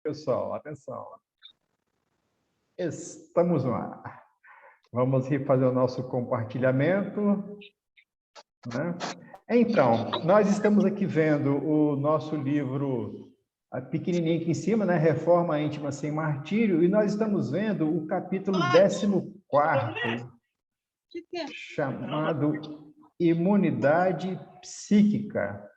Pessoal, atenção. Estamos no ar. Vamos refazer o nosso compartilhamento, né? Então, nós estamos aqui vendo o nosso livro pequenininho aqui em cima, né? Reforma íntima sem martírio, e nós estamos vendo o capítulo 14º, chamado Imunidade Psíquica.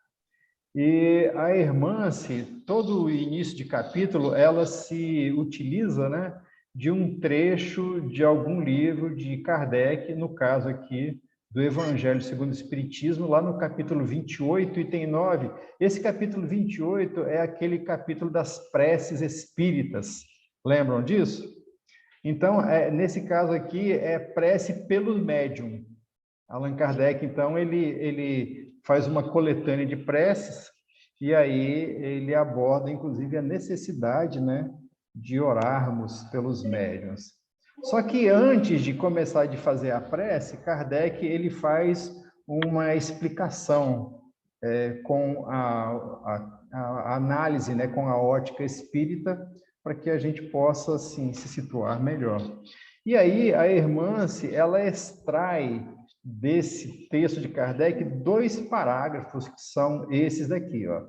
E a Hermance, todo o início de capítulo, ela se utiliza, né, de um trecho de algum livro de Kardec, no caso aqui do Evangelho segundo o Espiritismo, lá no capítulo 28, item 9. Esse capítulo 28 é aquele capítulo das preces espíritas. Lembram disso? Então, nesse caso aqui, é prece pelo médium. Allan Kardec, então, ele faz uma coletânea de preces e aí ele aborda, inclusive, a necessidade, né, de orarmos pelos médiuns. Só que antes de começar a fazer a prece, Kardec ele faz uma explicação com a análise, né, com a ótica espírita, para que a gente possa, assim, se situar melhor. E aí a Hermance, ela extrai desse texto de Kardec 2 parágrafos que são esses daqui, ó.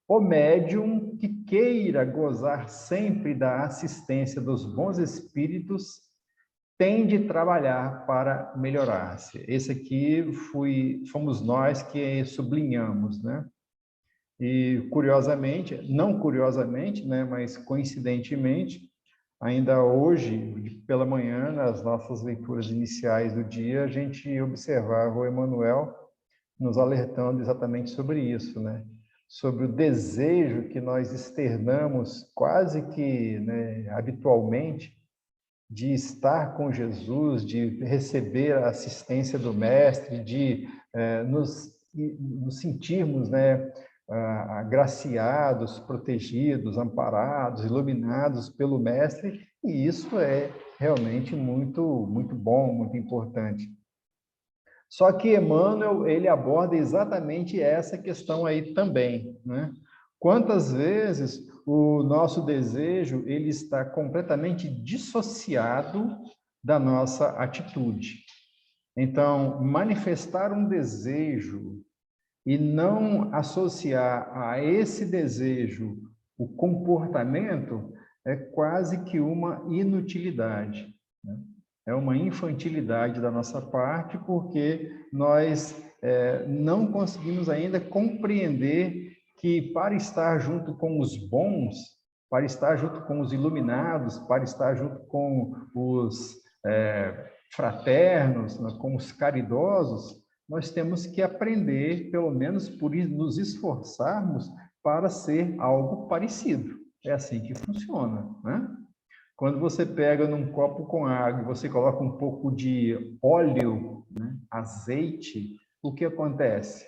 O médium que queira gozar sempre da assistência dos bons espíritos tem de trabalhar para melhorar-se. Esse aqui fomos nós que sublinhamos, né? E curiosamente, não curiosamente, né, mas coincidentemente, ainda hoje, pela manhã, nas nossas leituras iniciais do dia, a gente observava o Emmanuel nos alertando exatamente sobre isso, né? Sobre o desejo que nós externamos quase que, né, habitualmente, de estar com Jesus, de receber a assistência do Mestre, de nos sentirmos, né, agraciados, protegidos, amparados, iluminados pelo Mestre, e isso é realmente muito, muito bom, muito importante. Só que Emmanuel, ele aborda exatamente essa questão aí também, né? Quantas vezes o nosso desejo, ele está completamente dissociado da nossa atitude. Então, manifestar um desejo e não associar a esse desejo o comportamento é quase que uma inutilidade, né? É uma infantilidade da nossa parte, porque nós não conseguimos ainda compreender que para estar junto com os bons, para estar junto com os iluminados, para estar junto com os fraternos, com os caridosos, nós temos que aprender, pelo menos por nos esforçarmos para ser algo parecido. É assim que funciona, né? Quando você pega num copo com água e você coloca um pouco de óleo, né, azeite, o que acontece?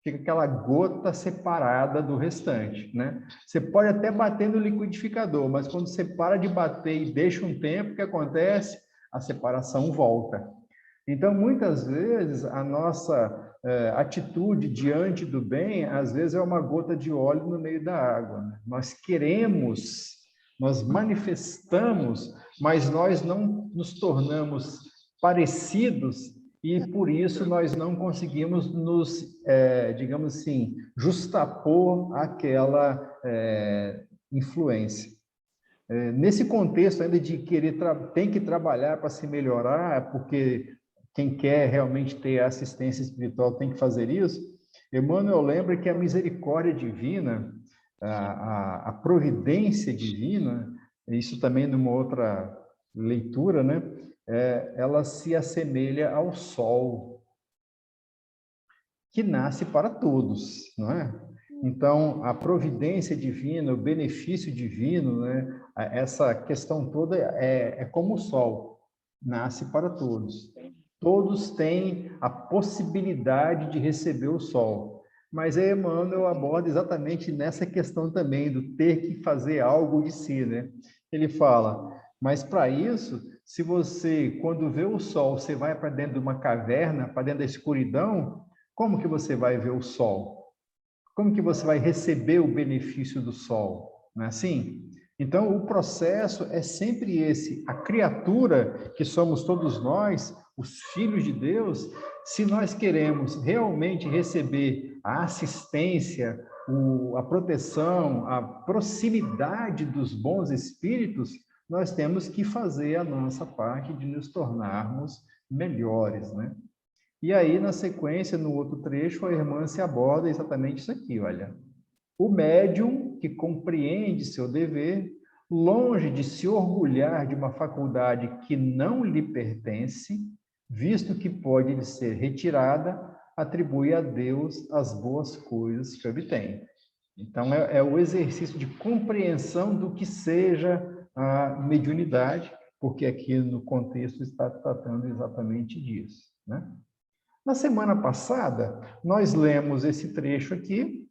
Fica aquela gota separada do restante, né? Você pode até bater no liquidificador, mas quando você para de bater e deixa um tempo, o que acontece? A separação volta. Então, muitas vezes, a nossa atitude diante do bem, às vezes é uma gota de óleo no meio da água, né? Nós queremos, nós manifestamos, mas nós não nos tornamos parecidos e, por isso, nós não conseguimos nos, digamos assim, justapor àquela influência. Nesse contexto ainda de querer, tem que trabalhar para se melhorar, porque quem quer realmente ter assistência espiritual tem que fazer isso, Emmanuel lembra que a misericórdia divina, a providência divina, isso também numa outra leitura, né? Ela se assemelha ao sol, que nasce para todos, não é? Então, a providência divina, o benefício divino, né? Essa questão toda é como o sol, nasce para todos. Todos têm a possibilidade de receber o sol. Mas aí Emmanuel aborda exatamente nessa questão também do ter que fazer algo de si, né? Ele fala, mas para isso, se você, quando vê o sol, você vai para dentro de uma caverna, para dentro da escuridão, como que você vai ver o sol? Como que você vai receber o benefício do sol? não é assim? Então, o processo é sempre esse. A criatura que somos todos nós, os filhos de Deus, se nós queremos realmente receber a assistência, a proteção, a proximidade dos bons espíritos, nós temos que fazer a nossa parte de nos tornarmos melhores, né? E aí, na sequência, no outro trecho, a irmã se aborda exatamente isso aqui, olha. O médium que compreende seu dever, longe de se orgulhar de uma faculdade que não lhe pertence, visto que pode lhe ser retirada, atribui a Deus as boas coisas que obtém. Então, é o exercício de compreensão do que seja a mediunidade, porque aqui no contexto está tratando exatamente disso, né? Na semana passada, nós lemos esse trecho aqui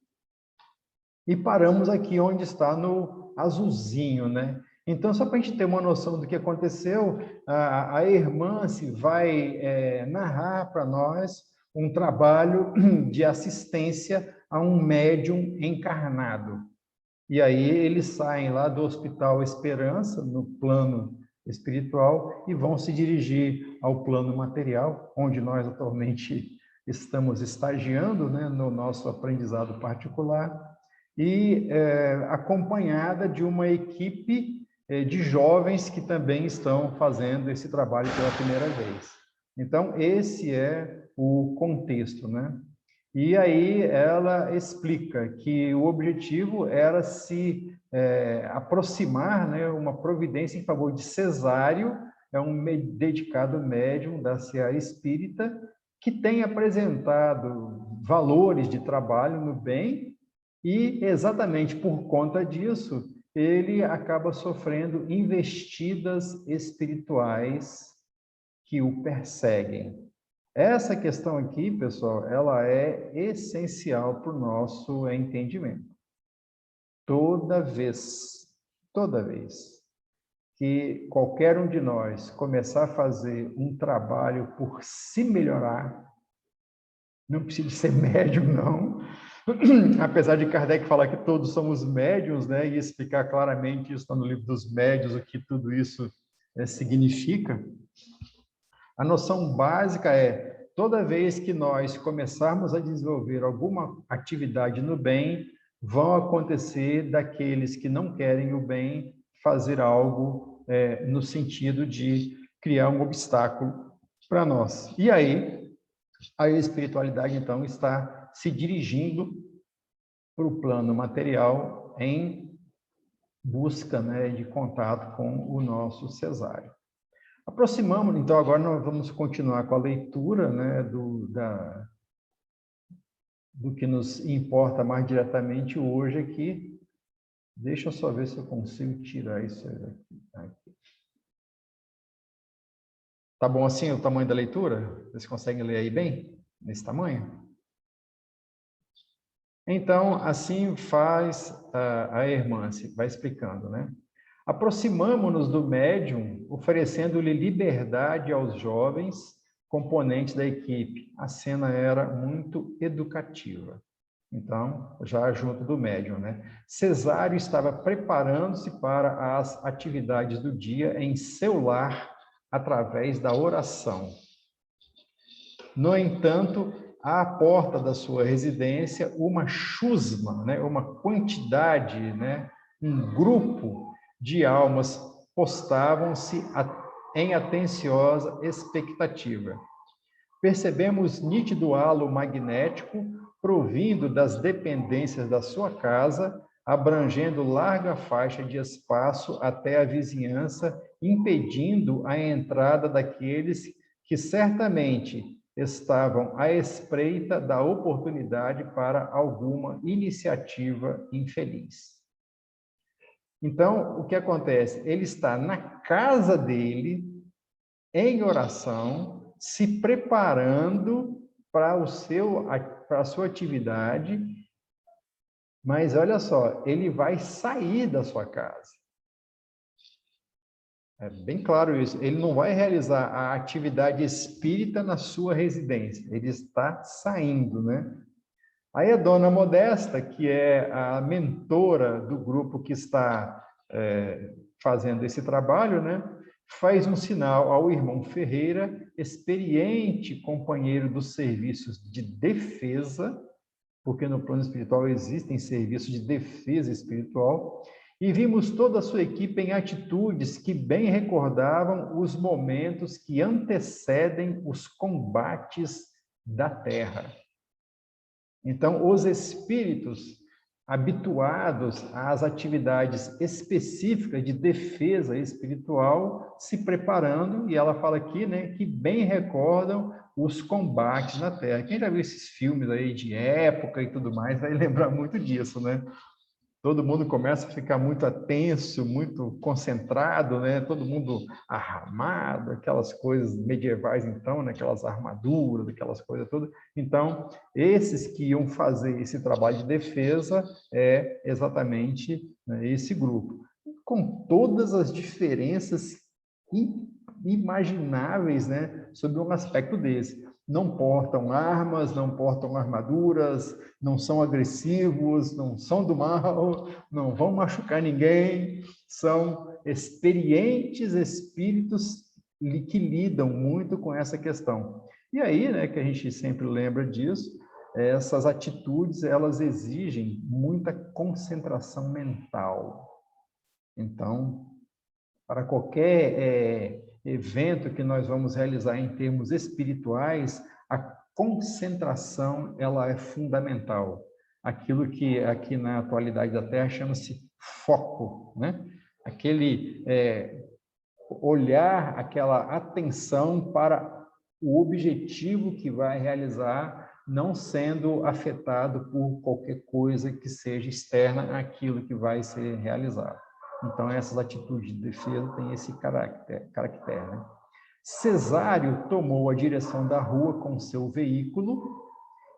e paramos aqui onde está no azulzinho, né? Então, só para a gente ter uma noção do que aconteceu, a irmã se vai narrar para nós um trabalho de assistência a um médium encarnado. E aí eles saem lá do Hospital Esperança, no plano espiritual, e vão se dirigir ao plano material, onde nós atualmente estamos estagiando, né, no nosso aprendizado particular, e acompanhada de uma equipe de jovens que também estão fazendo esse trabalho pela primeira vez. Então, esse é o contexto, né? E aí ela explica que o objetivo era se aproximar, né, uma providência em favor de Cesário, é um dedicado médium da Seara Espírita, que tem apresentado valores de trabalho no bem e, exatamente por conta disso, ele acaba sofrendo investidas espirituais que o perseguem. Essa questão aqui, pessoal, ela é essencial para o nosso entendimento. Toda vez que qualquer um de nós começar a fazer um trabalho por se melhorar, não precisa ser médium, não. Apesar de Kardec falar que todos somos médiuns, né, e explicar claramente isso está no livro dos médiuns, o que tudo isso significa, a noção básica é, toda vez que nós começarmos a desenvolver alguma atividade no bem, vão acontecer daqueles que não querem o bem fazer algo no sentido de criar um obstáculo para nós. E aí, a espiritualidade, então, está se dirigindo para o plano material em busca, né, de contato com o nosso cesário. Aproximamos, então agora nós vamos continuar com a leitura, né, do que nos importa mais diretamente hoje aqui. Deixa eu só ver se eu consigo tirar isso aqui. Tá bom assim o tamanho da leitura? Vocês conseguem ler aí bem, nesse tamanho? Então, assim faz a irmã, vai explicando, né? Aproximamo-nos do médium, oferecendo-lhe liberdade aos jovens componentes da equipe. A cena era muito educativa. Então, já junto do médium, né? Cesário estava preparando-se para as atividades do dia em seu lar, através da oração. No entanto, à porta da sua residência, uma chusma, né? Uma quantidade, né? Um grupo de almas postavam-se em atenciosa expectativa. Percebemos nítido halo magnético provindo das dependências da sua casa, abrangendo larga faixa de espaço até a vizinhança, impedindo a entrada daqueles que certamente estavam à espreita da oportunidade para alguma iniciativa infeliz. Então, o que acontece? Ele está na casa dele, em oração, se preparando para a sua atividade, mas olha só, ele vai sair da sua casa. É bem claro isso. Ele não vai realizar a atividade espírita na sua residência. Ele está saindo, né? Aí a dona Modesta, que é a mentora do grupo que está fazendo esse trabalho, né, faz um sinal ao irmão Ferreira, experiente companheiro dos serviços de defesa, porque no plano espiritual existem serviços de defesa espiritual, e vimos toda a sua equipe em atitudes que bem recordavam os momentos que antecedem os combates da terra. Então, os espíritos habituados às atividades específicas de defesa espiritual se preparando, e ela fala aqui, né, que bem recordam os combates na Terra. Quem já viu esses filmes aí de época e tudo mais vai lembrar muito disso, né? Todo mundo começa a ficar muito atenso, muito concentrado, né? Todo mundo armado, aquelas coisas medievais, então, né? Aquelas armaduras, aquelas coisas todas. Então, esses que iam fazer esse trabalho de defesa é exatamente, né, esse grupo. Com todas as diferenças imagináveis, né, sobre um aspecto desse. Não portam armas, não portam armaduras, não são agressivos, não são do mal, não vão machucar ninguém, são experientes espíritos que lidam muito com essa questão. E aí, né, que a gente sempre lembra disso, essas atitudes, elas exigem muita concentração mental. Então, para qualquer evento que nós vamos realizar em termos espirituais, a concentração ela é fundamental. Aquilo que aqui na atualidade da Terra chama-se foco, né? Aquele olhar, aquela atenção para o objetivo que vai realizar, não sendo afetado por qualquer coisa que seja externa àquilo que vai ser realizado. Então, essas atitudes de defesa têm esse caractere, né? Cesário tomou a direção da rua com seu veículo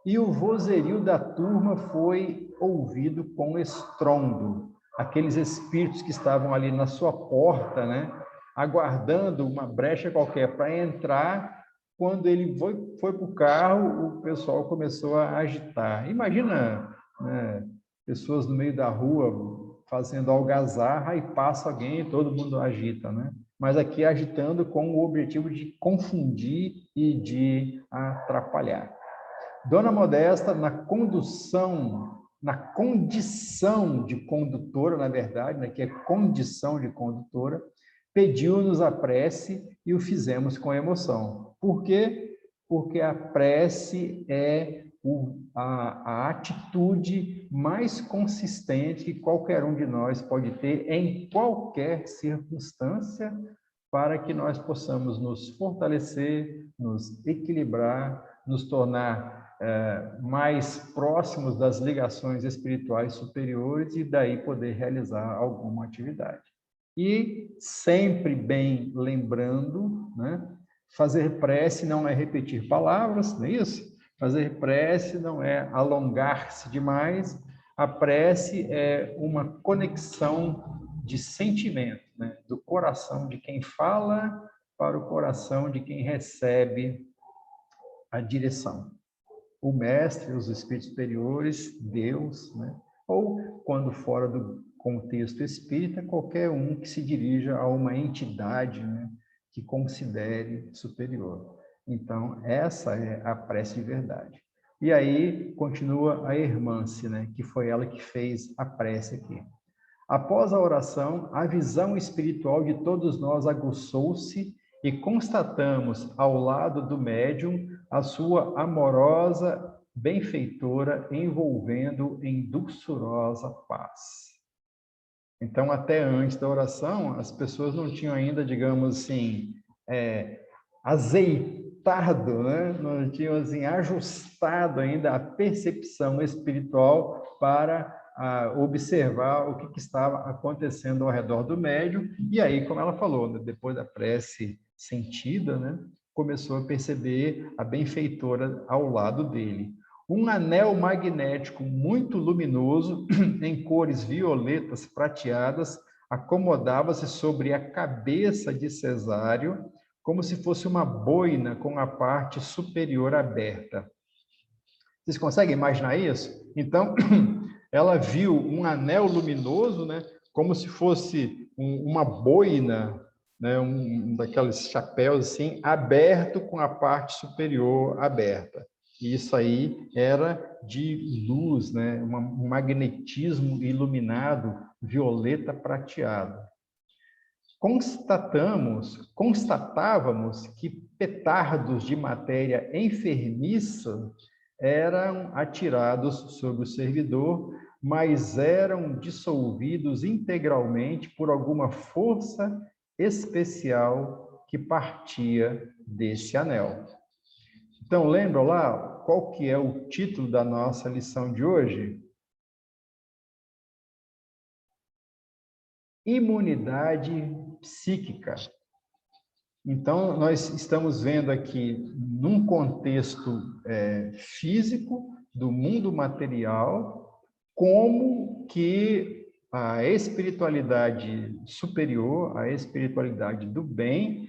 e o vozerio da turma foi ouvido com estrondo. Aqueles espíritos que estavam ali na sua porta, né, aguardando uma brecha qualquer para entrar, quando ele foi para o carro, o pessoal começou a agitar. Imagina, né, pessoas no meio da rua fazendo algazarra e passa alguém e todo mundo agita, né? Mas aqui agitando com o objetivo de confundir e de atrapalhar. Dona Modesta, na condição de condutora, na verdade, né, que é condição de condutora, pediu-nos a prece e o fizemos com emoção. Por quê? Porque a prece é a atitude mais consistente que qualquer um de nós pode ter em qualquer circunstância para que nós possamos nos fortalecer, nos equilibrar, nos tornar mais próximos das ligações espirituais superiores e daí poder realizar alguma atividade. E sempre bem lembrando, né, fazer prece não é repetir palavras, não é isso? Fazer prece não é alongar-se demais, a prece é uma conexão de sentimento, né, do coração de quem fala para o coração de quem recebe a direção. O mestre, os espíritos superiores, Deus, né? Ou, quando fora do contexto espírita, qualquer um que se dirija a uma entidade, né, que considere superior. Então, essa é a prece de verdade. E aí, continua a Hermance, né, que foi ela que fez a prece aqui. Após a oração, a visão espiritual de todos nós aguçou-se e constatamos, ao lado do médium, a sua amorosa benfeitora envolvendo em doçurosa paz. Então, até antes da oração, as pessoas não tinham ainda, digamos assim, azeitado, né? Não tinham assim, ajustado ainda a percepção espiritual para observar o que estava acontecendo ao redor do médium. E aí, como ela falou, né, depois da prece sentida, né, começou a perceber a benfeitora ao lado dele. Um anel magnético muito luminoso, em cores violetas prateadas, acomodava-se sobre a cabeça de Cesário, como se fosse uma boina com a parte superior aberta. Vocês conseguem imaginar isso? Então, ela viu um anel luminoso, né, como se fosse uma boina, né, daqueles chapéus assim, aberto com a parte superior aberta. E isso aí era de luz, né, um magnetismo iluminado, violeta prateado. Constatávamos que petardos de matéria enfermiça eram atirados sobre o servidor, mas eram dissolvidos integralmente por alguma força especial que partia desse anel. Então, lembra lá qual que é o título da nossa lição de hoje? Imunidade psíquica. Então, nós estamos vendo aqui, num contexto físico, do mundo material, como que a espiritualidade superior, a espiritualidade do bem,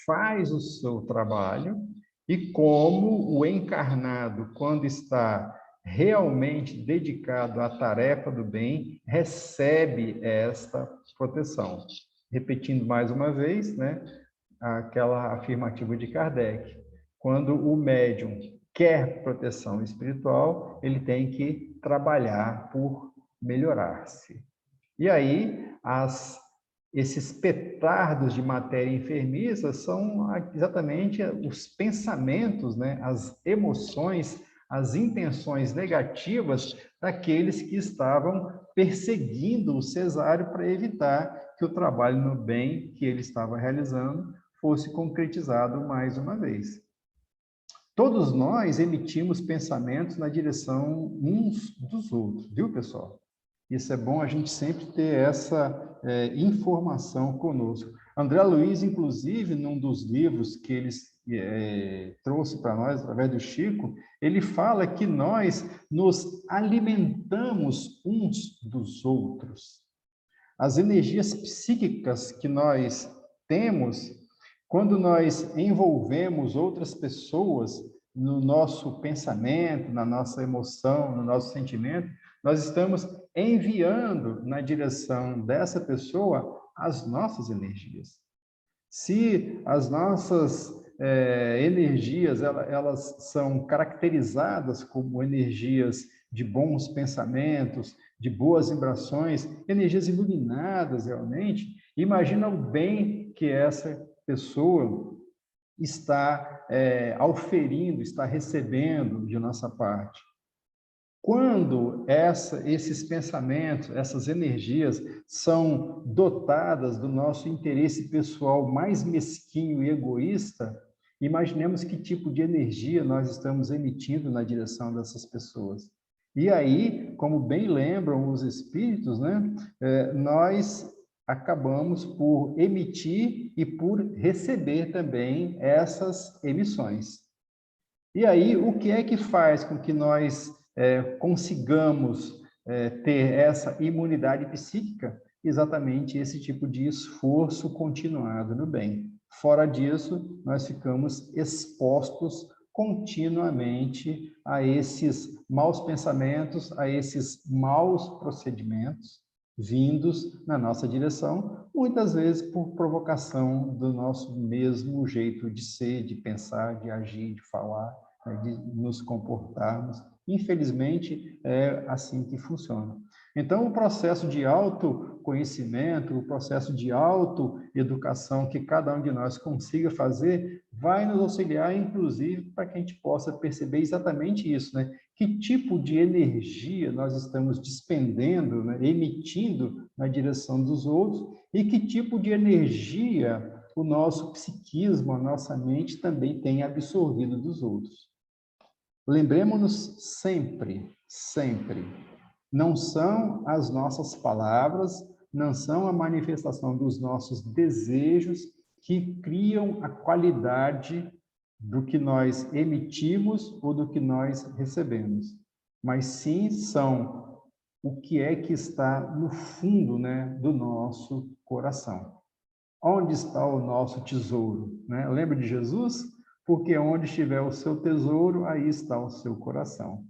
faz o seu trabalho e como o encarnado, quando está realmente dedicado à tarefa do bem, recebe esta proteção. Repetindo mais uma vez, né, aquela afirmativa de Kardec. Quando o médium quer proteção espiritual, ele tem que trabalhar por melhorar-se. E aí, esses petardos de matéria enfermiça são exatamente os pensamentos, né, as emoções, as intenções negativas daqueles que estavam perseguindo o cesário para evitar que o trabalho no bem que ele estava realizando fosse concretizado mais uma vez. Todos nós emitimos pensamentos na direção uns dos outros, viu, pessoal? Isso é bom a gente sempre ter essa informação conosco. André Luiz, inclusive, num dos livros que ele trouxe para nós, através do Chico, ele fala que nós nos alimentamos uns dos outros. As energias psíquicas que nós temos, quando nós envolvemos outras pessoas no nosso pensamento, na nossa emoção, no nosso sentimento, nós estamos enviando na direção dessa pessoa as nossas energias. Se as nossas energias elas são caracterizadas como energias de bons pensamentos, de boas vibrações, energias iluminadas realmente, imagina o bem que essa pessoa está auferindo, está recebendo de nossa parte. Quando esses pensamentos, essas energias são dotadas do nosso interesse pessoal mais mesquinho e egoísta, imaginemos que tipo de energia nós estamos emitindo na direção dessas pessoas. E aí, como bem lembram os espíritos, né, nós acabamos por emitir e por receber também essas emissões. E aí, o que é que faz com que nós consigamos ter essa imunidade psíquica? Exatamente esse tipo de esforço continuado no bem. Fora disso, nós ficamos expostos continuamente a esses maus pensamentos, a esses maus procedimentos vindos na nossa direção, muitas vezes por provocação do nosso mesmo jeito de ser, de pensar, de agir, de falar, de nos comportarmos. Infelizmente, é assim que funciona. Então, o processo de autoconhecimento, o processo de autoeducação que cada um de nós consiga fazer, vai nos auxiliar, inclusive, para que a gente possa perceber exatamente isso, né? Que tipo de energia nós estamos despendendo, né? Emitindo na direção dos outros, e que tipo de energia o nosso psiquismo, a nossa mente também tem absorvido dos outros. Lembremos-nos sempre, sempre, não são as nossas palavras, não são a manifestação dos nossos desejos que criam a qualidade do que nós emitimos ou do que nós recebemos, mas sim são o que é que está no fundo, né, do nosso coração. Onde está o nosso tesouro? Né? Lembra de Jesus? porque onde estiver o seu tesouro, aí está o seu coração.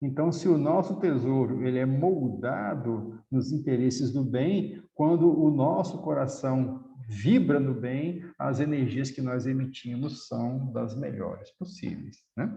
Então, se o nosso tesouro ele é moldado nos interesses do bem, quando o nosso coração vibra no bem, as energias que nós emitimos são das melhores possíveis, né?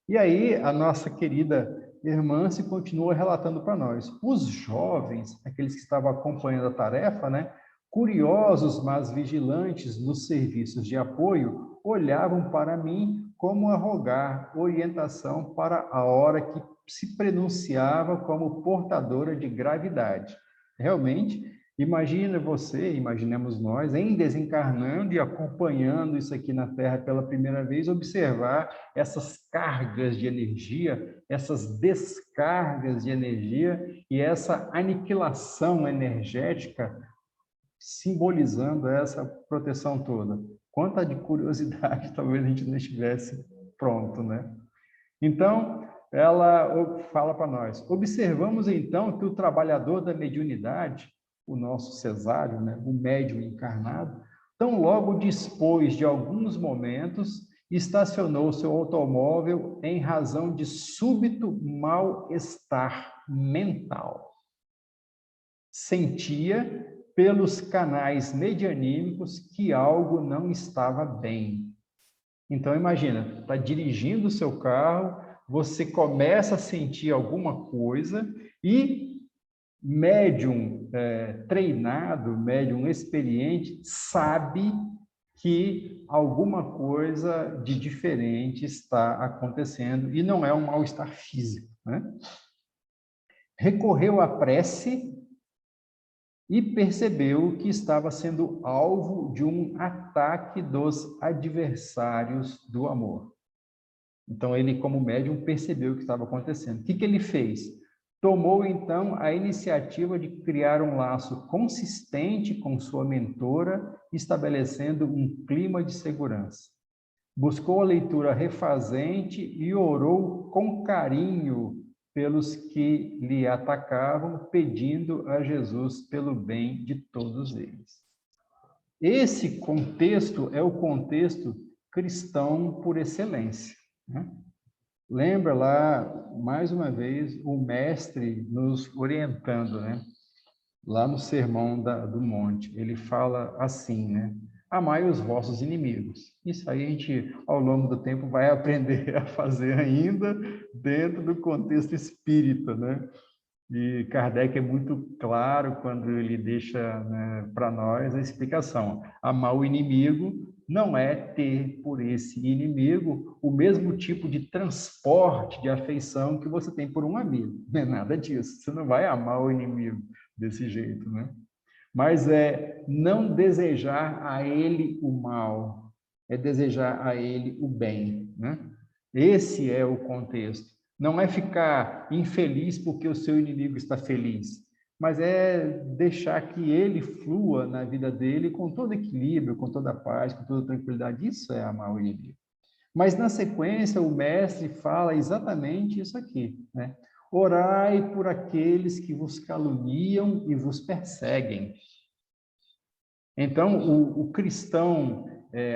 E aí, a nossa querida irmã se continua relatando para nós. Os jovens, aqueles que estavam acompanhando a tarefa, né, curiosos, mas vigilantes nos serviços de apoio, olhavam para mim como a rogar orientação para a hora que se pronunciava como portadora de gravidade. Realmente, imagina você, imaginemos nós, em desencarnando e acompanhando isso aqui na Terra pela primeira vez, observar essas cargas de energia, essas descargas de energia e essa aniquilação energética simbolizando essa proteção toda. Quanta de curiosidade talvez a gente não estivesse pronto, né? Então, ela fala para nós, observamos então que o trabalhador da mediunidade, o nosso cesário, né, o médium encarnado, tão logo dispôs de alguns momentos, estacionou seu automóvel em razão de súbito mal-estar mental. Sentia pelos canais medianímicos que algo não estava bem. Então, imagina, está dirigindo o seu carro, você começa a sentir alguma coisa e médium treinado, médium experiente, sabe que alguma coisa de diferente está acontecendo e não é um mal-estar físico, né? Recorreu à prece e percebeu que estava sendo alvo de um ataque dos adversários do amor. Então, ele, como médium, percebeu o que estava acontecendo. O que ele fez? Tomou, então, a iniciativa de criar um laço consistente com sua mentora, estabelecendo um clima de segurança. Buscou a leitura refazente e orou com carinho pelos que lhe atacavam, pedindo a Jesus pelo bem de todos eles. Esse contexto é o contexto cristão por excelência, né? Lembra lá, mais uma vez, o mestre nos orientando, né? Lá no Sermão do Monte, ele fala assim, né? Amai os vossos inimigos. Isso aí a gente, ao longo do tempo, vai aprender a fazer ainda dentro do contexto espírita, né? E Kardec é muito claro quando ele deixa, né, para nós a explicação. Amar o inimigo não é ter por esse inimigo o mesmo tipo de transporte de afeição que você tem por um amigo. Não é nada disso. Você não vai amar o inimigo desse jeito, né? Mas é não desejar a ele o mal, é desejar a ele o bem, né? Esse é o contexto. Não é ficar infeliz porque o seu inimigo está feliz, mas é deixar que ele flua na vida dele com todo equilíbrio, com toda paz, com toda tranquilidade. Isso é amar o inimigo. Mas na sequência, o mestre fala exatamente isso aqui, né? Orai por aqueles que vos caluniam e vos perseguem. Então, o cristão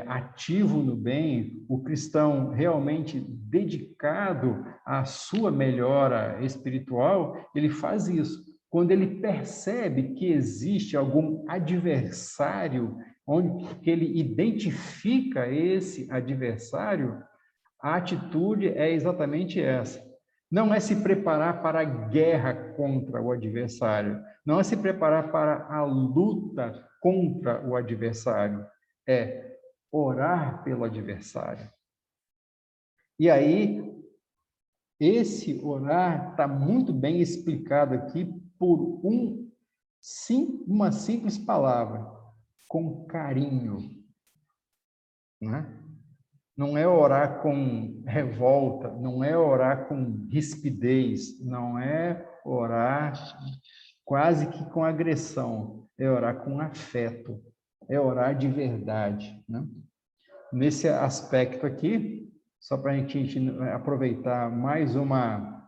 ativo no bem, o cristão realmente dedicado à sua melhora espiritual, ele faz isso. Quando ele percebe que existe algum adversário, onde que ele identifica esse adversário, a atitude é exatamente essa. Não é se preparar para a guerra contra o adversário, não é se preparar para a luta contra o adversário, é orar pelo adversário. E aí, esse orar está muito bem explicado aqui por uma simples palavra, com carinho, né? Não é orar com revolta, não é orar com rispidez, não é orar quase que com agressão, é orar com afeto, é orar de verdade, né? Nesse aspecto aqui, só para a gente aproveitar mais uma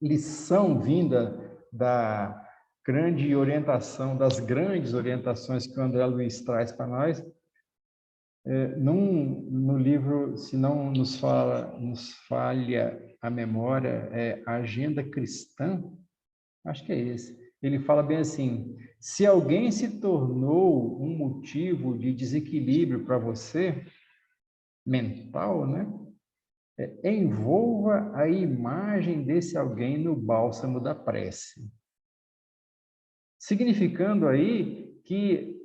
lição vinda da grande orientação, das grandes orientações que o André Luiz traz para nós, No livro, se não nos falha a memória, é Agenda Cristã, acho que é esse. Ele fala bem assim: se alguém se tornou um motivo de desequilíbrio para você, mental, né? Envolva a imagem desse alguém no bálsamo da prece. Significando aí que,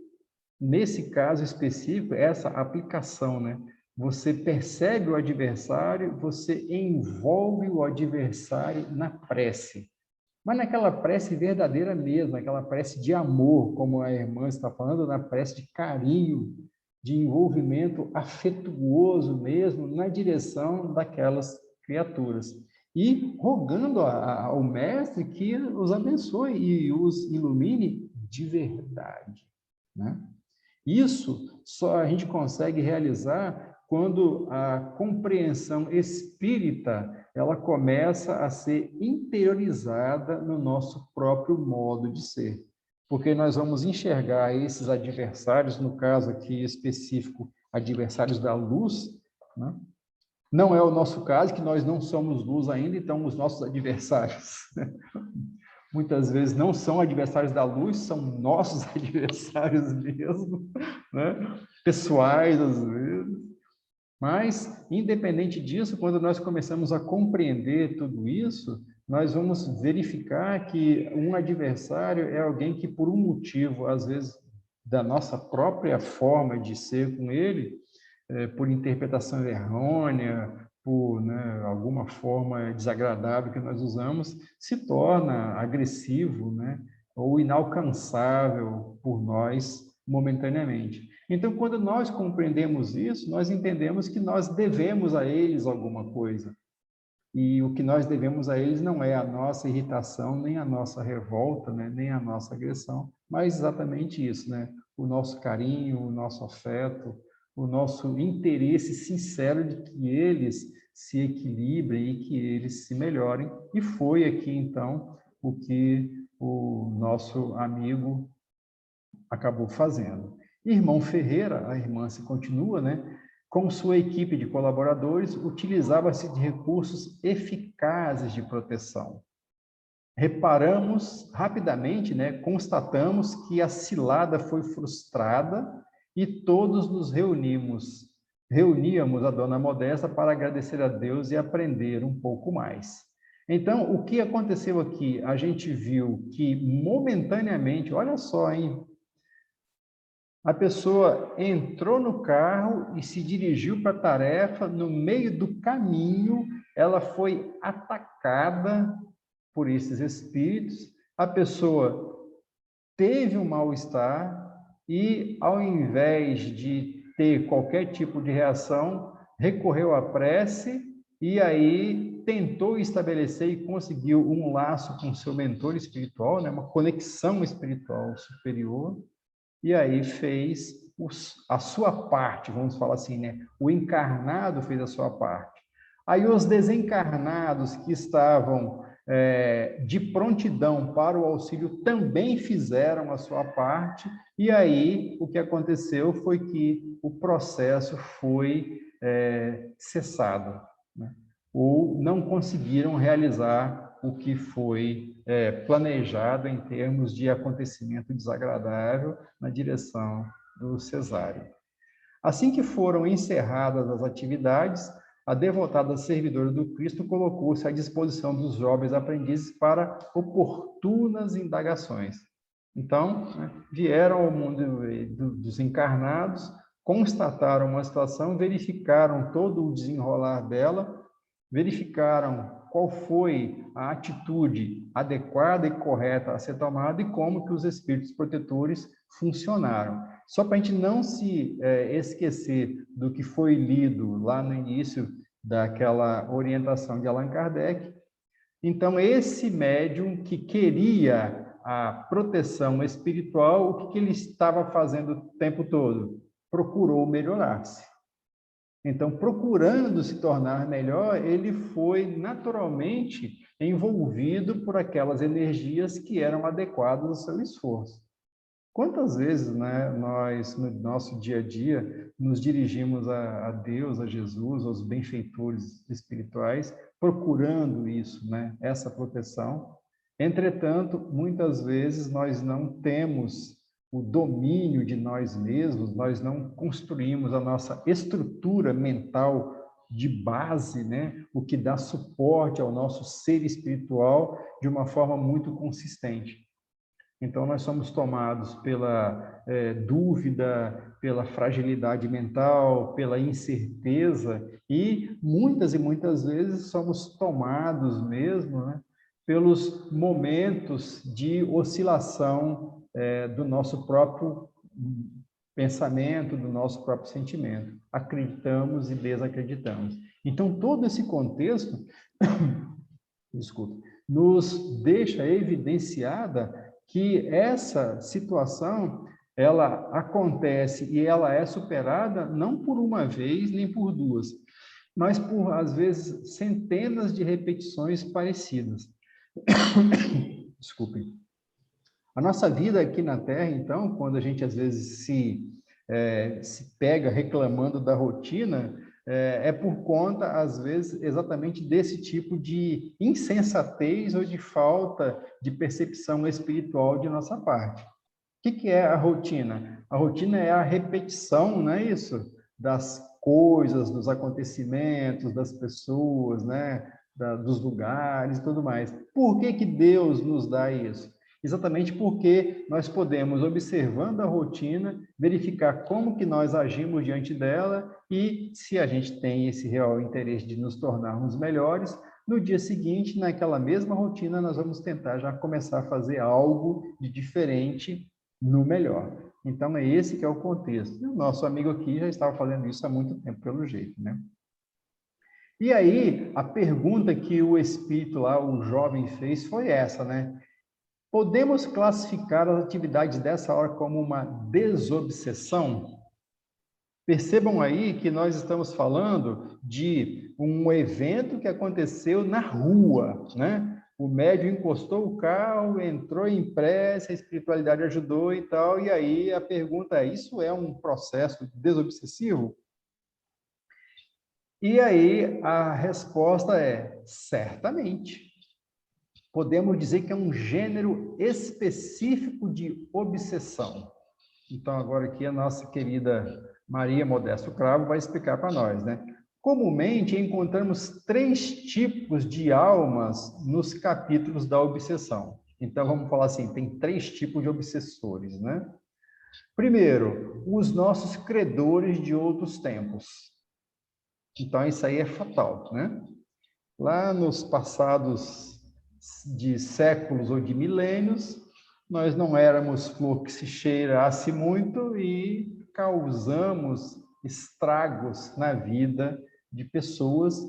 nesse caso específico, essa aplicação, né? Você percebe o adversário, você envolve o adversário na prece. Mas naquela prece verdadeira mesmo, aquela prece de amor, como a irmã está falando, na prece de carinho, de envolvimento afetuoso mesmo, na direção daquelas criaturas. E rogando ao Mestre que os abençoe e os ilumine de verdade, né? Isso só a gente consegue realizar quando a compreensão espírita ela começa a ser interiorizada no nosso próprio modo de ser. Porque nós vamos enxergar esses adversários, no caso aqui específico, adversários da luz, né? Não é o nosso caso, que nós não somos luz ainda, então os nossos adversários muitas vezes não são adversários da luz, são nossos adversários mesmo, né? Pessoais às vezes. Mas, independente disso, quando nós começamos a compreender tudo isso, nós vamos verificar que um adversário é alguém que, por um motivo, às vezes, da nossa própria forma de ser com ele, por interpretação errônea, por, né, alguma forma desagradável que nós usamos, se torna agressivo, né, ou inalcançável por nós momentaneamente. Então, quando nós compreendemos isso, nós entendemos que nós devemos a eles alguma coisa. E o que nós devemos a eles não é a nossa irritação, nem a nossa revolta, né, nem a nossa agressão, mas exatamente isso, né? O nosso carinho, o nosso afeto, o nosso interesse sincero de que eles se equilibrem e que eles se melhorem. E foi aqui, então, o que o nosso amigo acabou fazendo. Irmão Ferreira, a irmã se continua, né? Com sua equipe de colaboradores, utilizava-se de recursos eficazes de proteção. Reparamos rapidamente, né? Constatamos que a cilada foi frustrada e todos nos reuníamos a Dona Modesta para agradecer a Deus e aprender um pouco mais. Então, o que aconteceu aqui? A gente viu que momentaneamente, olha só, hein? A pessoa entrou no carro e se dirigiu para a tarefa. No meio do caminho, ela foi atacada por esses espíritos. A pessoa teve um mal-estar e, ao invés de ter qualquer tipo de reação, recorreu à prece e aí tentou estabelecer e conseguiu um laço com seu mentor espiritual, né? Uma conexão espiritual superior. E aí fez a sua parte, vamos falar assim, né? O encarnado fez a sua parte. Aí os desencarnados que estavam de prontidão para o auxílio também fizeram a sua parte, e aí o que aconteceu foi que o processo foi cessado, né? Ou não conseguiram realizar o que foi planejado em termos de acontecimento desagradável na direção do cesário. Assim que foram encerradas as atividades, a devotada servidora do Cristo colocou-se à disposição dos jovens aprendizes para oportunas indagações. Então, né, vieram ao mundo dos encarnados, constataram uma situação, verificaram todo o desenrolar dela, verificaram qual foi a atitude adequada e correta a ser tomada e como que os espíritos protetores funcionaram. Só para a gente não se esquecer do que foi lido lá no início daquela orientação de Allan Kardec. Então, esse médium que queria a proteção espiritual, o que ele estava fazendo o tempo todo? Procurou melhorar-se. Então, procurando se tornar melhor, ele foi naturalmente envolvido por aquelas energias que eram adequadas ao seu esforço. Quantas vezes, né, nós, no nosso dia a dia, nos dirigimos a Deus, a Jesus, aos benfeitores espirituais, procurando isso, né, essa proteção. Entretanto, muitas vezes nós não temos o domínio de nós mesmos, nós não construímos a nossa estrutura mental de base, né, o que dá suporte ao nosso ser espiritual de uma forma muito consistente. Então, nós somos tomados pela dúvida, pela fragilidade mental, pela incerteza e muitas vezes somos tomados mesmo, né, pelos momentos de oscilação do nosso próprio pensamento, do nosso próprio sentimento. Acreditamos e desacreditamos. Então, todo esse contexto, desculpe, nos deixa evidenciada que essa situação ela acontece e ela é superada não por uma vez nem por duas, mas por às vezes centenas de repetições parecidas. Desculpe. A nossa vida aqui na Terra, então, quando a gente às vezes se pega reclamando da rotina, é por conta, às vezes, exatamente desse tipo de insensatez ou de falta de percepção espiritual de nossa parte. O que é a rotina? A rotina é a repetição, não é isso? Das coisas, dos acontecimentos, das pessoas, né? Dos lugares e tudo mais. Por que Deus nos dá isso? Exatamente porque nós podemos, observando a rotina, verificar como que nós agimos diante dela e se a gente tem esse real interesse de nos tornarmos melhores, no dia seguinte, naquela mesma rotina, nós vamos tentar já começar a fazer algo de diferente no melhor. Então, é esse que é o contexto. E o nosso amigo aqui já estava fazendo isso há muito tempo, pelo jeito, né? E aí, a pergunta que o espírito lá, o jovem, fez foi essa, né? Podemos classificar as atividades dessa hora como uma desobsessão? Percebam aí que nós estamos falando de um evento que aconteceu na rua, né? O médium encostou o carro, entrou em prece, a espiritualidade ajudou e tal, e aí a pergunta é, isso é um processo desobsessivo? E aí a resposta é, certamente. Podemos dizer que é um gênero específico de obsessão. Então, agora aqui a nossa querida Maria Modesto Cravo vai explicar para nós, né? Comumente, encontramos 3 tipos de almas nos capítulos da obsessão. Então, vamos falar assim, tem 3 tipos de obsessores, né? Primeiro, os nossos credores de outros tempos. Então, isso aí é fatal, né? Lá nos passados de séculos ou de milênios, nós não éramos flor que se cheirasse muito e causamos estragos na vida de pessoas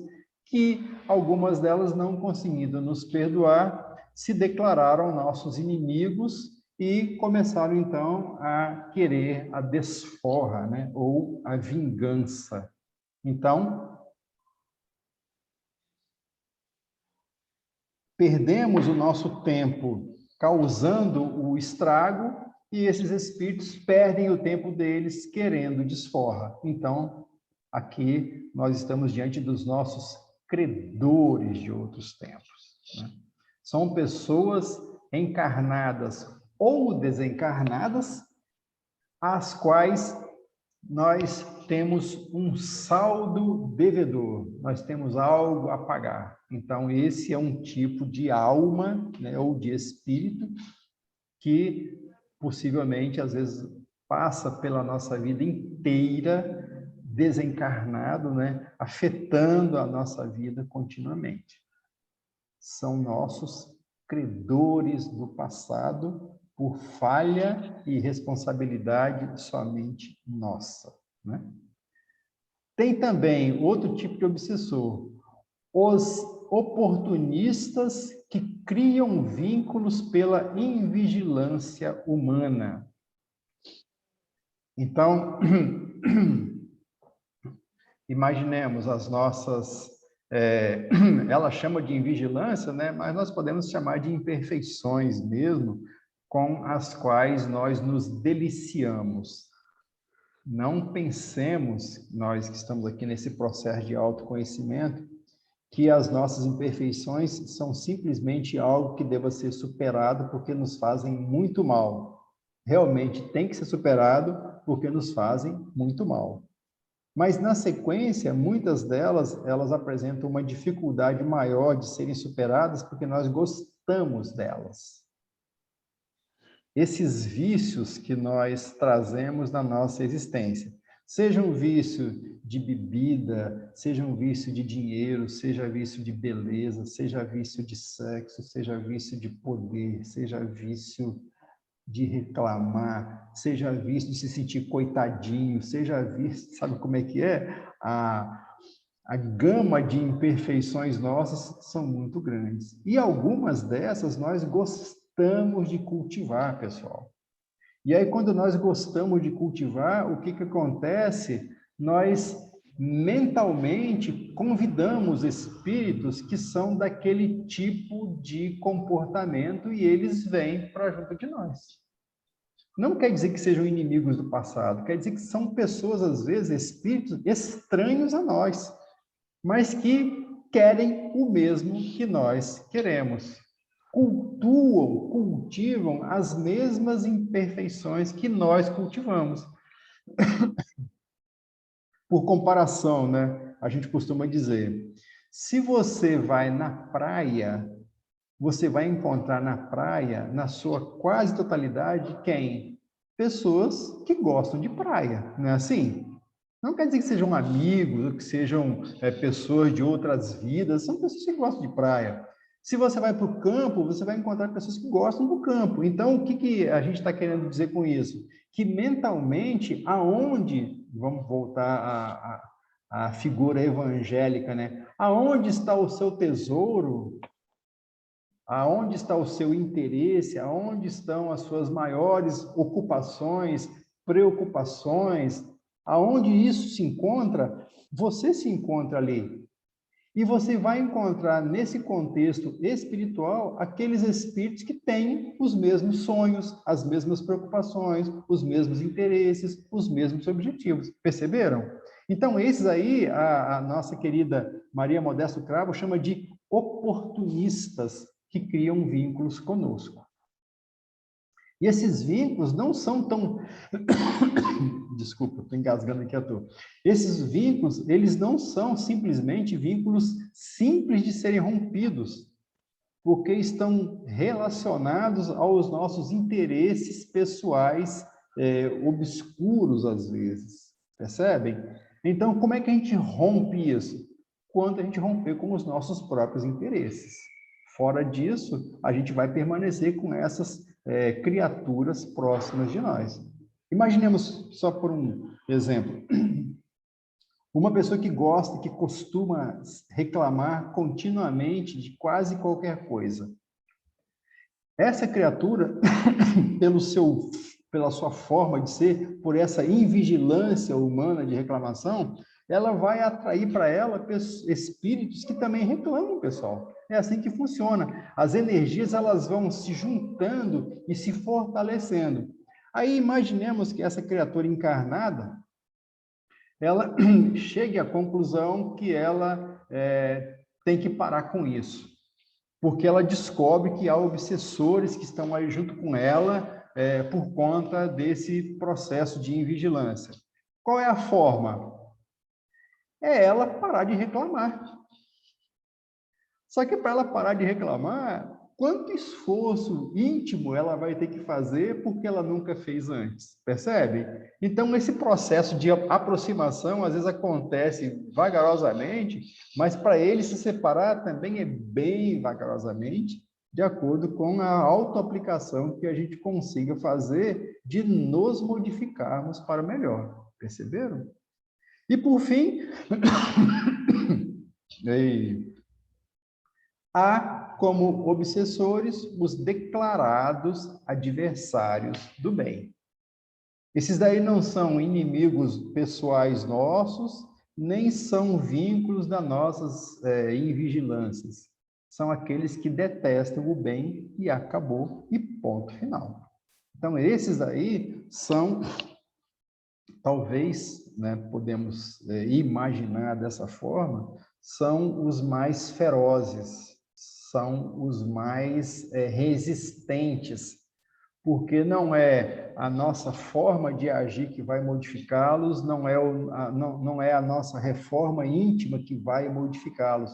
que, algumas delas não conseguindo nos perdoar, se declararam nossos inimigos e começaram, então, a querer a desforra, né? Ou a vingança. Então, perdemos o nosso tempo causando o estrago e esses espíritos perdem o tempo deles querendo desforra. Então, aqui nós estamos diante dos nossos credores de outros tempos, né? São pessoas encarnadas ou desencarnadas, às quais nós temos um saldo devedor, nós temos algo a pagar. Então, esse é um tipo de alma, né, ou de espírito, que possivelmente, às vezes, passa pela nossa vida inteira desencarnado, né, afetando a nossa vida continuamente. São nossos credores do passado, por falha e responsabilidade somente nossa, né? Tem também outro tipo de obsessor, os oportunistas que criam vínculos pela invigilância humana. Então, imaginemos as nossas... ela chama de invigilância, né? Mas nós podemos chamar de imperfeições mesmo, com as quais nós nos deliciamos. Não pensemos, nós que estamos aqui nesse processo de autoconhecimento, que as nossas imperfeições são simplesmente algo que deva ser superado porque nos fazem muito mal. Realmente tem que ser superado porque nos fazem muito mal. Mas, na sequência, muitas delas, elas apresentam uma dificuldade maior de serem superadas porque nós gostamos delas. Esses vícios que nós trazemos na nossa existência, seja um vício de bebida, seja um vício de dinheiro, seja vício de beleza, seja vício de sexo, seja vício de poder, seja vício de reclamar, seja vício de se sentir coitadinho, seja vício, sabe como é que é? A gama de imperfeições nossas são muito grandes. E algumas dessas nós gostamos de cultivar, pessoal. E aí, quando nós gostamos de cultivar, o que acontece? Nós mentalmente convidamos espíritos que são daquele tipo de comportamento e eles vêm para junto de nós. Não quer dizer que sejam inimigos do passado, quer dizer que são pessoas, às vezes, espíritos estranhos a nós, mas que querem o mesmo que nós queremos. Cultivam as mesmas imperfeições que nós cultivamos. Por comparação, né? A gente costuma dizer, se você vai na praia, você vai encontrar na praia, na sua quase totalidade, quem? Pessoas que gostam de praia, não é assim? Não quer dizer que sejam amigos, que sejam pessoas de outras vidas, são pessoas que gostam de praia. Se você vai para o campo, você vai encontrar pessoas que gostam do campo. Então, o que a gente está querendo dizer com isso? Que mentalmente, aonde, vamos voltar à figura evangélica, né? Aonde está o seu tesouro? Aonde está o seu interesse? Aonde estão as suas maiores ocupações, preocupações? Aonde isso se encontra, você se encontra ali. E você vai encontrar nesse contexto espiritual aqueles espíritos que têm os mesmos sonhos, as mesmas preocupações, os mesmos interesses, os mesmos objetivos. Perceberam? Então, esses aí, a nossa querida Maria Modesto Cravo chama de oportunistas que criam vínculos conosco. E esses vínculos não são tão... Desculpa, estou engasgando aqui à toa. Esses vínculos, eles não são simplesmente vínculos simples de serem rompidos, porque estão relacionados aos nossos interesses pessoais obscuros, às vezes. Percebem? Então, como é que a gente rompe isso? Quando a gente romper com os nossos próprios interesses. Fora disso, a gente vai permanecer com essas criaturas próximas de nós. Imaginemos, só por um exemplo, uma pessoa que gosta, que costuma reclamar continuamente de quase qualquer coisa. Essa criatura, pela sua forma de ser, por essa invigilância humana de reclamação, ela vai atrair para ela espíritos que também reclamam, pessoal. É assim que funciona. As energias, elas vão se juntando e se fortalecendo. Aí imaginemos que essa criatura encarnada, ela chegue à conclusão que ela tem que parar com isso, porque ela descobre que há obsessores que estão aí junto com ela por conta desse processo de invigilância. Qual é a forma? É ela parar de reclamar. Só que para ela parar de reclamar, quanto esforço íntimo ela vai ter que fazer porque ela nunca fez antes, percebe? Então, esse processo de aproximação, às vezes, acontece vagarosamente, mas para ele se separar também é bem vagarosamente, de acordo com a autoaplicação que a gente consiga fazer de nos modificarmos para melhor, perceberam? E, por fim, há como obsessores os declarados adversários do bem. Esses daí não são inimigos pessoais nossos, nem são vínculos das nossas invigilâncias. São aqueles que detestam o bem e acabou, e ponto final. Então, esses aí são, talvez, né, podemos imaginar dessa forma, são os mais ferozes, são os mais resistentes, porque não é a nossa forma de agir que vai modificá-los, não é a nossa reforma íntima que vai modificá-los.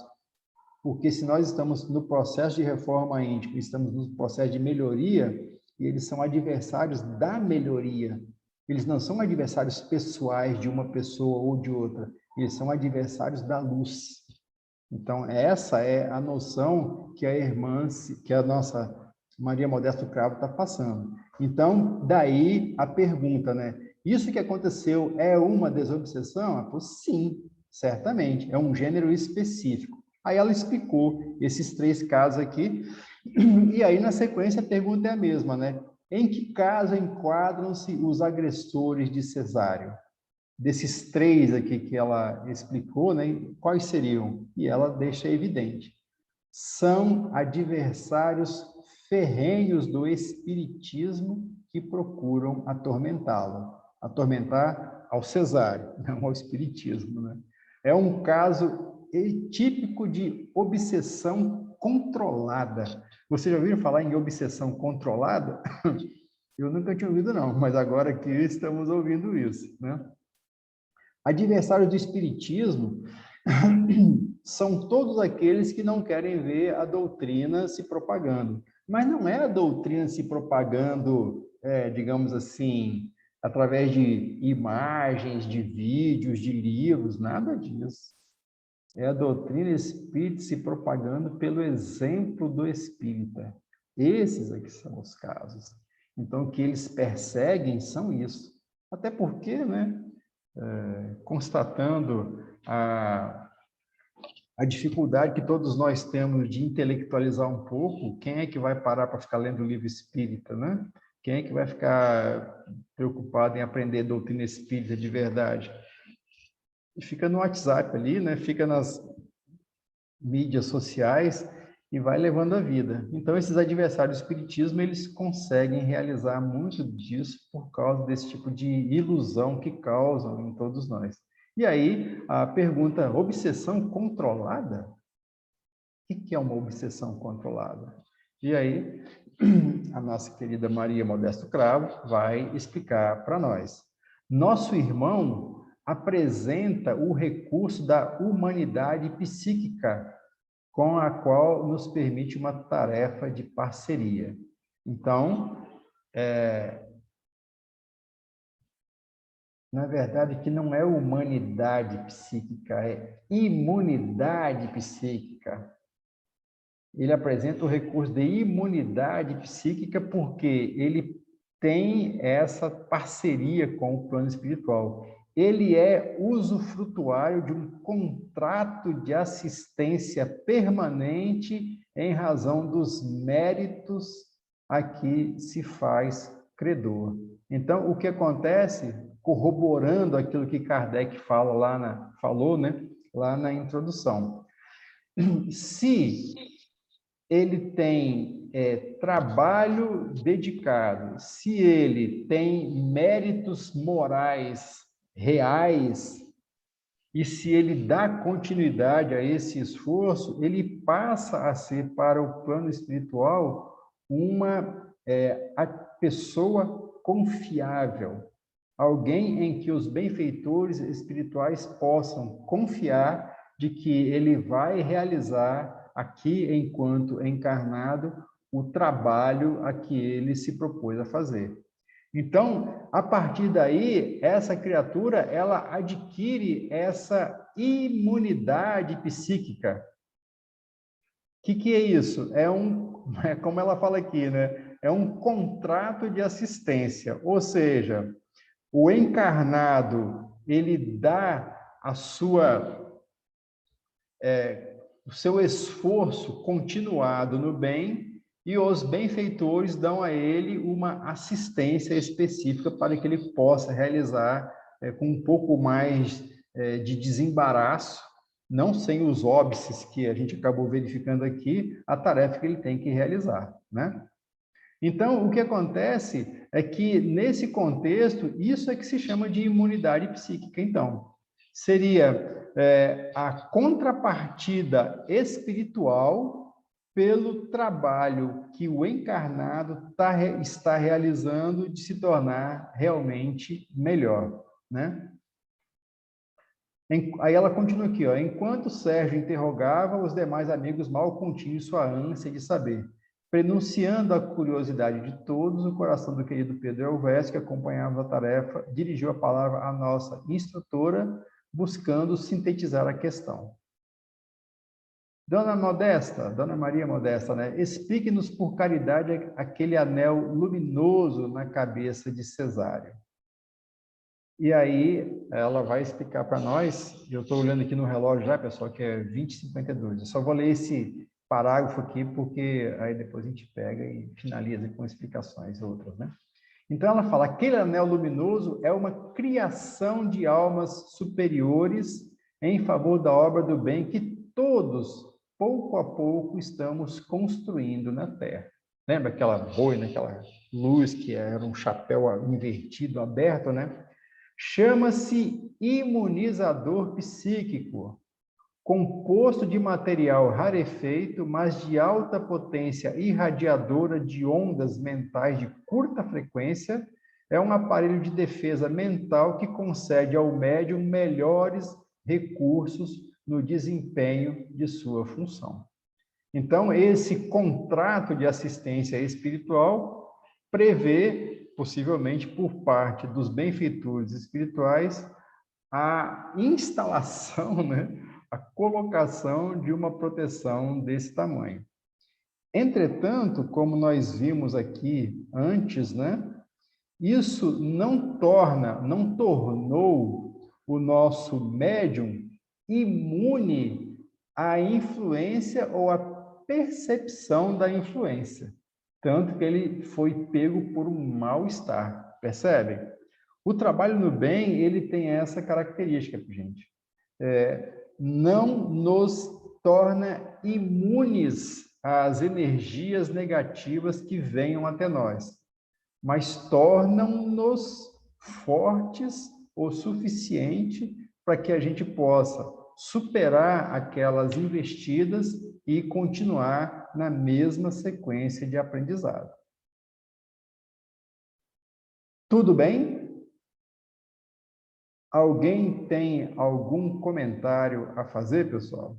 Porque se nós estamos no processo de reforma íntima, estamos no processo de melhoria, e eles são adversários da melhoria. Eles não são adversários pessoais de uma pessoa ou de outra, eles são adversários da luz. Então, essa é a noção que a irmã, que a nossa Maria Modesto Cravo está passando. Então, daí a pergunta, né? Isso que aconteceu é uma desobsessão? Ela falou, sim, certamente, é um gênero específico. Aí ela explicou esses 3 casos aqui, e aí na sequência a pergunta é a mesma, né? Em que caso enquadram-se os agressores de Cesário? Desses 3 aqui que ela explicou, né? Quais seriam? E ela deixa evidente. São adversários ferrenhos do espiritismo que procuram atormentá-lo. Atormentar ao Cesário, não ao espiritismo, né? É um caso típico de obsessão controlada. Vocês já ouviram falar em obsessão controlada? Eu nunca tinha ouvido, não, mas agora aqui estamos ouvindo isso, né? Adversários do espiritismo são todos aqueles que não querem ver a doutrina se propagando. Mas não é a doutrina se propagando, digamos assim, através de imagens, de vídeos, de livros, nada disso. É a doutrina espírita se propagando pelo exemplo do espírita. Esses aqui são os casos. Então, o que eles perseguem são isso. Até porque, né, constatando a dificuldade que todos nós temos de intelectualizar um pouco, quem é que vai parar para ficar lendo o livro espírita, né? Quem é que vai ficar preocupado em aprender doutrina espírita de verdade? E fica no WhatsApp ali, né? Fica nas mídias sociais e vai levando a vida. Então, esses adversários do espiritismo, eles conseguem realizar muito disso por causa desse tipo de ilusão que causam em todos nós. E aí, a pergunta, obsessão controlada? O que é uma obsessão controlada? E aí, a nossa querida Maria Modesto Cravo vai explicar para nós. Nosso irmão apresenta o recurso da humanidade psíquica, com a qual nos permite uma tarefa de parceria. Então, na verdade, que não é humanidade psíquica, é imunidade psíquica. Ele apresenta o recurso de imunidade psíquica porque ele tem essa parceria com o plano espiritual. Ele é usufrutuário de um contrato de assistência permanente em razão dos méritos a que se faz credor. Então, o que acontece, corroborando aquilo que Kardec falou, né, lá na introdução, se ele tem trabalho dedicado, se ele tem méritos morais reais, e se ele dá continuidade a esse esforço, ele passa a ser, para o plano espiritual, a pessoa confiável, alguém em que os benfeitores espirituais possam confiar de que ele vai realizar aqui, enquanto encarnado, o trabalho a que ele se propôs a fazer. Então, a partir daí, essa criatura, ela adquire essa imunidade psíquica. O que é isso? Como ela fala aqui, né? É um contrato de assistência, ou seja, o encarnado, ele dá o seu esforço continuado no bem, e os benfeitores dão a ele uma assistência específica para que ele possa realizar com um pouco mais de desembaraço, não sem os óbices que a gente acabou verificando aqui, a tarefa que ele tem que realizar, né? Então, o que acontece é que, nesse contexto, isso é que se chama de imunidade psíquica. Então, seria a contrapartida espiritual pelo trabalho que o encarnado está realizando de se tornar realmente melhor, né? Aí ela continua aqui, ó. Enquanto Sérgio interrogava, os demais amigos mal continham sua ânsia de saber. Prenunciando a curiosidade de todos, o coração do querido Pedro Elvésio, que acompanhava a tarefa, dirigiu a palavra à nossa instrutora, buscando sintetizar a questão. Dona Modesta, Dona Maria Modesta, né? Explique-nos por caridade aquele anel luminoso na cabeça de Cesário. E aí ela vai explicar para nós, eu estou olhando aqui no relógio já, pessoal, que é 20h52. Eu só vou ler esse parágrafo aqui, porque aí depois a gente pega e finaliza com explicações outras, né? Então ela fala, aquele anel luminoso é uma criação de almas superiores em favor da obra do bem que todos, pouco a pouco, estamos construindo na Terra. Lembra aquela boina, aquela luz que era um chapéu invertido, aberto, né? Chama-se imunizador psíquico, composto de material rarefeito, mas de alta potência irradiadora de ondas mentais de curta frequência, é um aparelho de defesa mental que concede ao médium melhores recursos no desempenho de sua função. Então, esse contrato de assistência espiritual prevê, possivelmente por parte dos benfeitores espirituais, a instalação, né, a colocação de uma proteção desse tamanho. Entretanto, como nós vimos aqui antes, né, isso não tornou o nosso médium imune à influência ou à percepção da influência. Tanto que ele foi pego por um mal-estar, percebe? O trabalho no bem, ele tem essa característica, gente. Não nos torna imunes às energias negativas que venham até nós, mas tornam-nos fortes o suficiente para que a gente possa superar aquelas investidas e continuar na mesma sequência de aprendizado. Tudo bem? Alguém tem algum comentário a fazer, pessoal?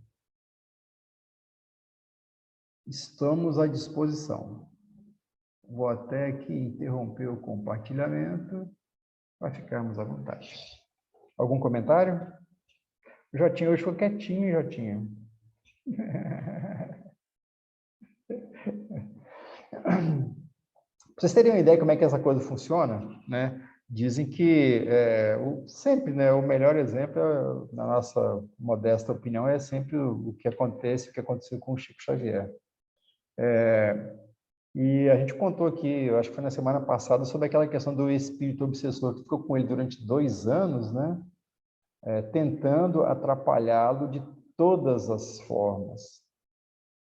Estamos à disposição. Vou até aqui interromper o compartilhamento para ficarmos à vontade. Algum comentário? O Jotinha hoje ficou quietinho, Jotinha. Para vocês terem uma ideia de como é que essa coisa funciona, né? Dizem que sempre, né, o melhor exemplo, na nossa modesta opinião, é sempre o que acontece, o que aconteceu com o Chico Xavier. E a gente contou aqui, eu acho que foi na semana passada, sobre aquela questão do espírito obsessor que ficou com ele durante 2 anos, né? Tentando atrapalhá-lo de todas as formas.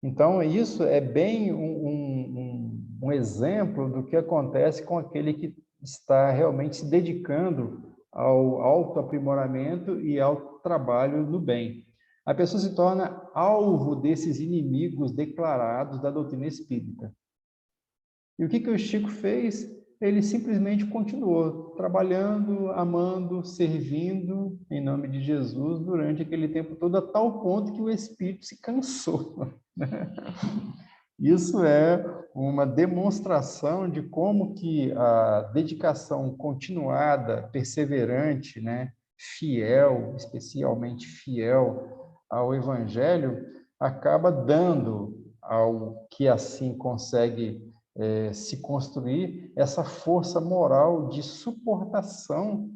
Então, isso é bem um exemplo do que acontece com aquele que está realmente se dedicando ao autoaprimoramento e ao trabalho no bem. A pessoa se torna alvo desses inimigos declarados da doutrina espírita. E o que o Chico fez? Ele simplesmente continuou trabalhando, amando, servindo em nome de Jesus durante aquele tempo todo, a tal ponto que o espírito se cansou. Isso é uma demonstração de como que a dedicação continuada, perseverante, né, fiel, especialmente fiel ao Evangelho, acaba dando ao que assim consegue se construir essa força moral de suportação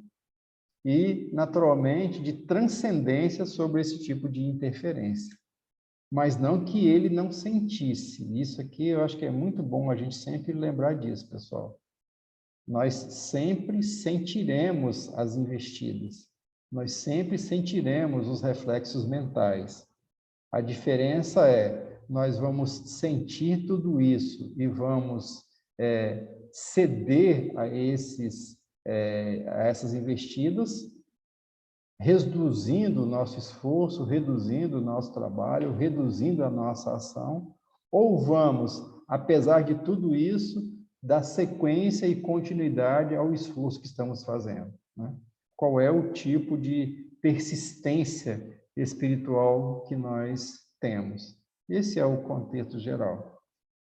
e, naturalmente, de transcendência sobre esse tipo de interferência. Mas não que ele não sentisse. Isso aqui eu acho que é muito bom a gente sempre lembrar disso, pessoal. Nós sempre sentiremos as investidas. Nós sempre sentiremos os reflexos mentais. A diferença é, nós vamos sentir tudo isso e vamos ceder a essas investidas, reduzindo o nosso esforço, reduzindo o nosso trabalho, reduzindo a nossa ação, ou vamos, apesar de tudo isso, dar sequência e continuidade ao esforço que estamos fazendo, né? Qual é o tipo de persistência espiritual que nós temos? Esse é o contexto geral.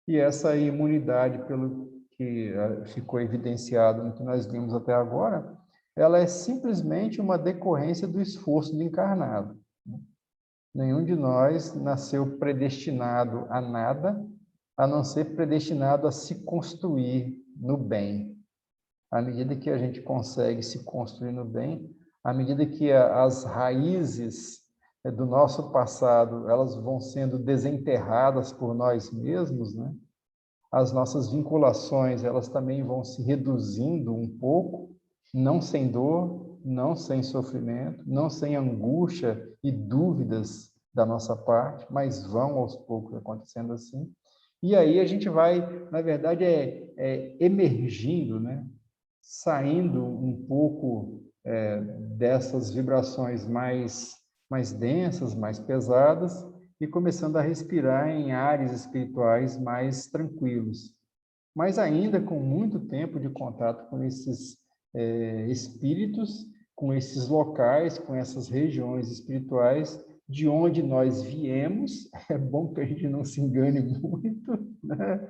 E essa imunidade, pelo que ficou evidenciado no que nós vimos até agora, ela é simplesmente uma decorrência do esforço do encarnado. Nenhum de nós nasceu predestinado a nada, a não ser predestinado a se construir no bem. À medida que a gente consegue se construir no bem, à medida que as raízes do nosso passado, elas vão sendo desenterradas por nós mesmos, né? As nossas vinculações, elas também vão se reduzindo um pouco, não sem dor, não sem sofrimento, não sem angústia e dúvidas da nossa parte, mas vão aos poucos acontecendo assim. E aí a gente vai, na verdade, emergindo, né? Saindo um pouco dessas vibrações mais densas, mais pesadas, e começando a respirar em ares espirituais mais tranquilos. Mas ainda com muito tempo de contato com esses espíritos, com esses locais, com essas regiões espirituais, de onde nós viemos, é bom que a gente não se engane muito, né?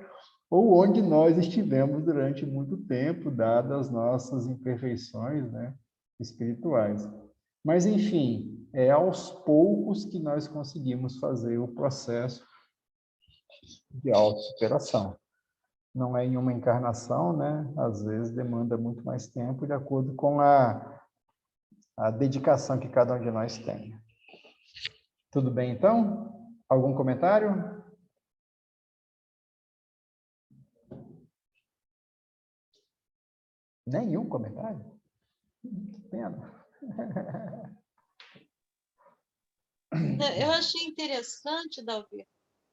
Ou onde nós estivemos durante muito tempo, dadas as nossas imperfeições, né, espirituais. Mas, enfim, é aos poucos que nós conseguimos fazer o processo de autossuperação. Não é em uma encarnação, né? Às vezes demanda muito mais tempo, de acordo com a dedicação que cada um de nós tem. Tudo bem, então? Algum comentário? Nenhum comentário? Que pena. Eu achei interessante, Davi,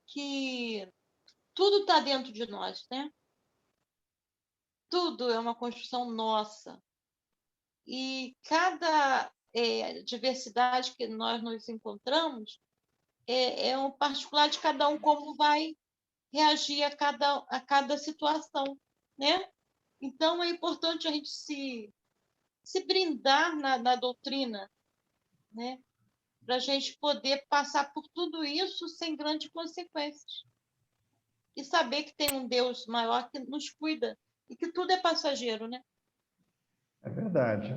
que tudo está dentro de nós, né? Tudo é uma construção nossa. E cada diversidade que nós nos encontramos é um particular de cada um, como vai reagir a cada situação, né? Então, é importante a gente se brindar na doutrina, né? Para a gente poder passar por tudo isso sem grandes consequências. E saber que tem um Deus maior que nos cuida e que tudo é passageiro, né? É verdade.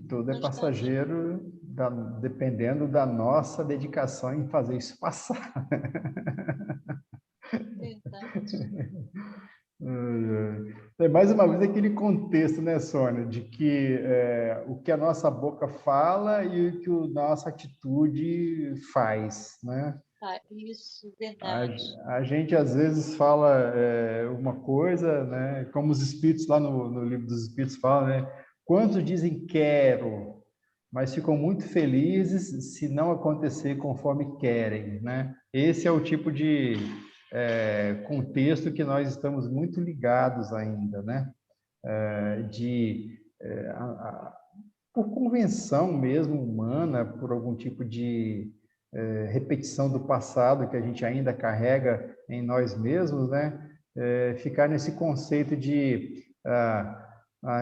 Tudo é No instante. passageiro, dependendo da nossa dedicação em fazer isso passar. Verdade. Mais uma vez aquele contexto, né, Sônia, de que o que a nossa boca fala e o que a nossa atitude faz, né? Tá, isso, A, verdade. a gente às vezes fala uma coisa, né? Como os espíritos lá no livro dos espíritos falam, né? Quantos dizem quero, mas ficam muito felizes se não acontecer conforme querem, né? Esse é o tipo de contexto que nós estamos muito ligados ainda, né? Por convenção mesmo humana, por algum tipo de repetição do passado que a gente ainda carrega em nós mesmos, né? Ficar nesse conceito de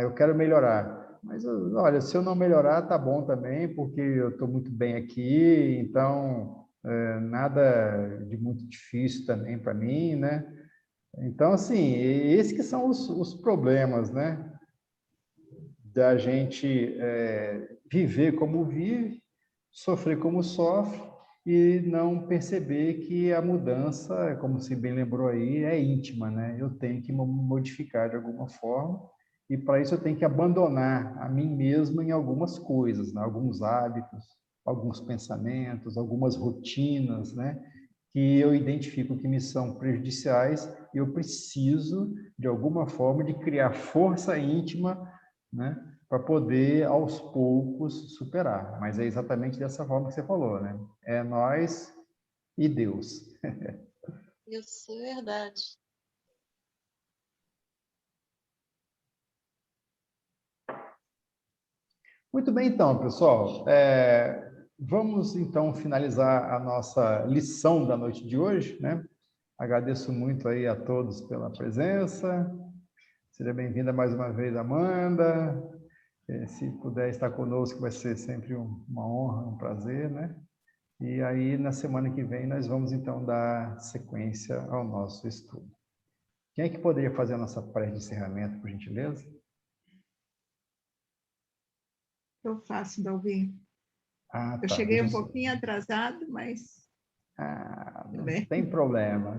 eu quero melhorar. Mas, olha, se eu não melhorar, tá bom também, porque eu estou muito bem aqui, então nada de muito difícil também para mim, né? Então, assim, esses que são os problemas, né? Da gente viver como vive, sofrer como sofre e não perceber que a mudança, como você bem lembrou aí, é íntima, né? Eu tenho que me modificar de alguma forma e para isso eu tenho que abandonar a mim mesmo em algumas coisas, né? Alguns hábitos, alguns pensamentos, algumas rotinas, né? Que eu identifico que me são prejudiciais e eu preciso, de alguma forma, de criar força íntima, né, para poder aos poucos superar. Mas é exatamente dessa forma que você falou, né? É nós e Deus. Isso é verdade. Muito bem, então, pessoal. Vamos, então, finalizar a nossa lição da noite de hoje, né? Agradeço muito aí a todos pela presença. Seja bem-vinda mais uma vez, Amanda. Se puder estar conosco, vai ser sempre uma honra, um prazer, né? E aí, na semana que vem, nós vamos, então, dar sequência ao nosso estudo. Quem é que poderia fazer a nossa prece de encerramento, por gentileza? Eu faço, Dalvi. Ah, Eu tá. cheguei Deixa um eu só... pouquinho atrasado, mas Ah, tudo não bem. tem problema.